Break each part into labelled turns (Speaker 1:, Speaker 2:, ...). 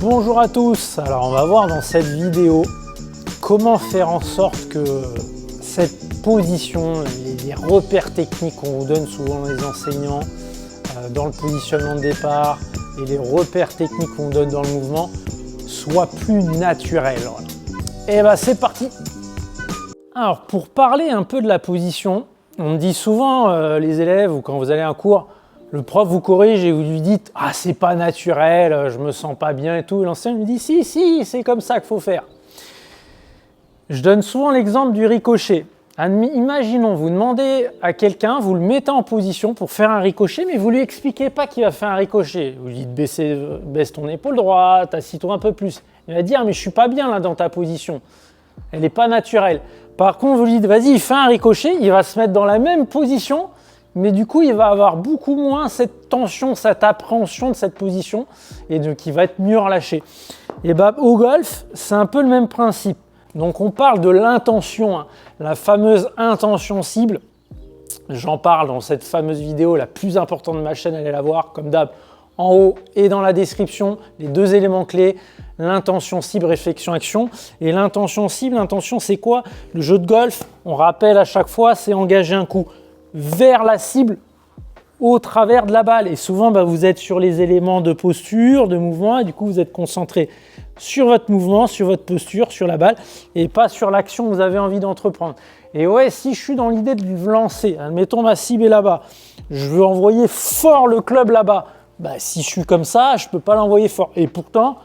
Speaker 1: Bonjour à tous, alors on va voir dans cette vidéo comment faire en sorte que cette position, les repères techniques qu'on vous donne souvent les enseignants dans le positionnement de départ et les repères techniques qu'on vous donne dans le mouvement soient plus naturels. Voilà. Et bah c'est parti. Alors pour parler un peu de la position, on me dit souvent les élèves ou quand vous allez à un cours, le prof vous corrige et vous lui dites « Ah, c'est pas naturel, je me sens pas bien et tout ». Et l'enseignant lui dit « Si, c'est comme ça qu'il faut faire ». Je donne souvent l'exemple du ricochet. Imaginons, vous demandez à quelqu'un, vous le mettez en position pour faire un ricochet, mais vous lui expliquez pas qu'il va faire un ricochet. Vous lui dites « Baisse ton épaule droite, assis-toi un peu plus ». Il va dire « Mais je suis pas bien là dans ta position, elle n'est pas naturelle ». Par contre, vous lui dites « Vas-y, fais un ricochet », il va se mettre dans la même position, mais du coup, il va avoir beaucoup moins cette tension, cette appréhension de cette position et donc il va être mieux relâché. Et bah, au golf, c'est un peu le même principe. Donc on parle de l'intention, hein, la fameuse intention cible. J'en parle dans cette fameuse vidéo la plus importante de ma chaîne, allez la voir comme d'hab en haut et dans la description, les deux éléments clés, l'intention cible, réflexion, action. Et l'intention cible, l'intention c'est quoi? Le jeu de golf, on rappelle à chaque fois, c'est engager un coup vers la cible au travers de la balle. Et souvent, vous êtes sur les éléments de posture, de mouvement, et du coup, vous êtes concentré sur votre mouvement, sur votre posture, sur la balle, et pas sur l'action que vous avez envie d'entreprendre. Et ouais, si je suis dans l'idée de lancer, admettons ma cible est là-bas, je veux envoyer fort le club là-bas, si je suis comme ça, je ne peux pas l'envoyer fort. Et pourtant,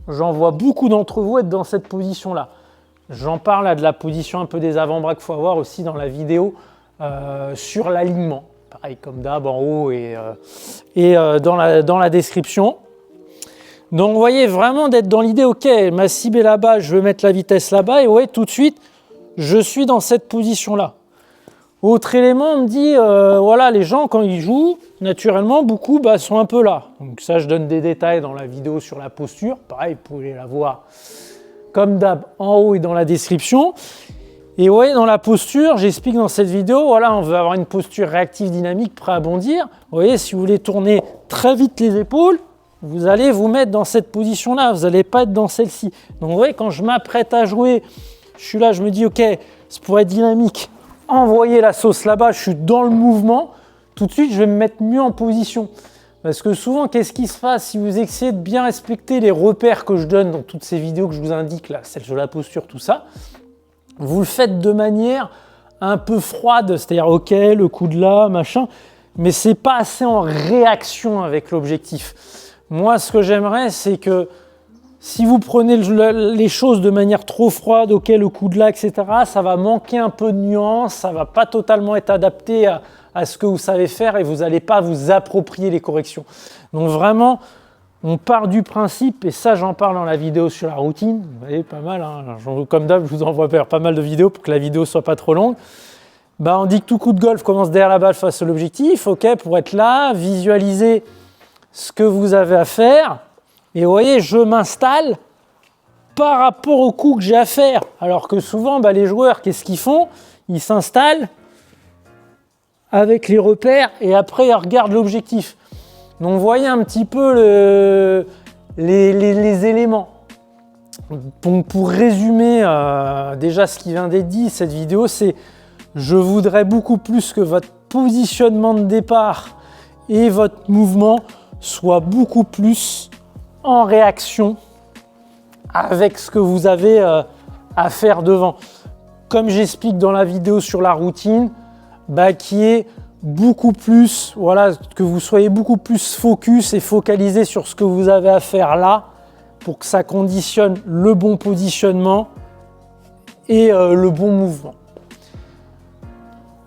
Speaker 1: j'en vois beaucoup d'entre vous être dans cette position-là. J'en parle là, de la position un peu des avant-bras qu'il faut avoir aussi dans la vidéo, sur l'alignement, pareil comme d'hab en haut et dans la description. Donc vous voyez vraiment d'être dans l'idée, ok, ma cible est là-bas, je veux mettre la vitesse là-bas et ouais, tout de suite, je suis dans cette position-là. Autre élément, on me dit, voilà, les gens quand ils jouent, naturellement, beaucoup sont un peu là. Donc ça, je donne des détails dans la vidéo sur la posture, pareil, vous pouvez la voir comme d'hab en haut et dans la description. Et vous voyez, dans la posture, j'explique dans cette vidéo, voilà, on veut avoir une posture réactive, dynamique, prêt à bondir. Vous voyez, si vous voulez tourner très vite les épaules, vous allez vous mettre dans cette position-là, vous n'allez pas être dans celle-ci. Donc vous voyez, quand je m'apprête à jouer, je suis là, je me dis, ok, ça pourrait être dynamique, envoyer la sauce là-bas, je suis dans le mouvement, tout de suite, je vais me mettre mieux en position. Parce que souvent, qu'est-ce qui se passe si vous essayez de bien respecter les repères que je donne dans toutes ces vidéos que je vous indique, là, celle sur la posture, tout ça, vous le faites de manière un peu froide, c'est-à-dire ok, le coup de là, machin, mais c'est pas assez en réaction avec l'objectif. Moi, ce que j'aimerais, c'est que si vous prenez les choses de manière trop froide, ok, le coup de là, etc., ça va manquer un peu de nuance, ça va pas totalement être adapté à ce que vous savez faire et vous n'allez pas vous approprier les corrections. Donc vraiment, on part du principe, et ça j'en parle dans la vidéo sur la routine, vous voyez, pas mal, hein. Comme d'hab, je vous envoie faire pas mal de vidéos pour que la vidéo soit pas trop longue. On dit que tout coup de golf commence derrière la balle face à l'objectif, ok, pour être là, visualiser ce que vous avez à faire, et vous voyez, je m'installe par rapport au coup que j'ai à faire, alors que souvent, les joueurs, qu'est-ce qu'ils font? Ils s'installent avec les repères, et après, ils regardent l'objectif. Donc, vous voyez un petit peu les éléments. Donc, pour résumer déjà ce qui vient d'être dit, cette vidéo, c'est je voudrais beaucoup plus que votre positionnement de départ et votre mouvement soient beaucoup plus en réaction avec ce que vous avez à faire devant. Comme j'explique dans la vidéo sur la routine, qui est beaucoup plus, voilà, que vous soyez beaucoup plus focus et focalisé sur ce que vous avez à faire là pour que ça conditionne le bon positionnement et le bon mouvement.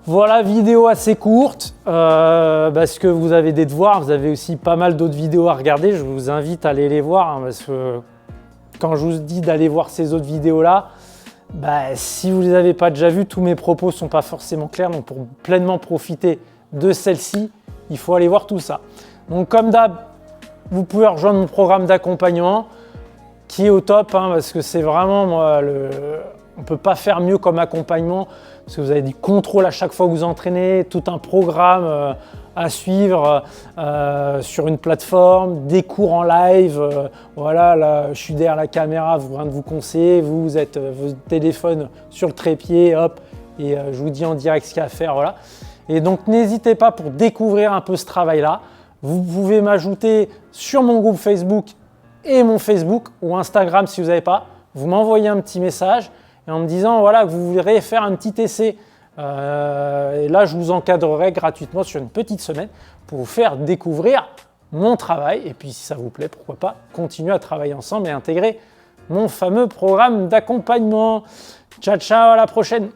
Speaker 1: Voilà, vidéo assez courte parce que vous avez des devoirs, vous avez aussi pas mal d'autres vidéos à regarder, je vous invite à aller les voir hein, parce que quand je vous dis d'aller voir ces autres vidéos là, si vous ne les avez pas déjà vues, tous mes propos ne sont pas forcément clairs, donc pour pleinement profiter de celle-ci, il faut aller voir tout ça. Donc comme d'hab, vous pouvez rejoindre mon programme d'accompagnement qui est au top hein, parce que c'est vraiment moi, on ne peut pas faire mieux comme accompagnement parce que vous avez du contrôle à chaque fois que vous entraînez, tout un programme à suivre sur une plateforme, des cours en live. Voilà, là, je suis derrière la caméra, vous viens de vous conseiller, vous êtes votre téléphone sur le trépied, hop, et je vous dis en direct ce qu'il y a à faire. Voilà. Et donc, n'hésitez pas pour découvrir un peu ce travail-là. Vous pouvez m'ajouter sur mon groupe Facebook et mon Facebook ou Instagram si vous n'avez pas. Vous m'envoyez un petit message et en me disant voilà, que vous voudrez faire un petit essai. Et là, je vous encadrerai gratuitement sur une petite semaine pour vous faire découvrir mon travail. Et puis, si ça vous plaît, pourquoi pas continuer à travailler ensemble et intégrer mon fameux programme d'accompagnement. Ciao, ciao, à la prochaine!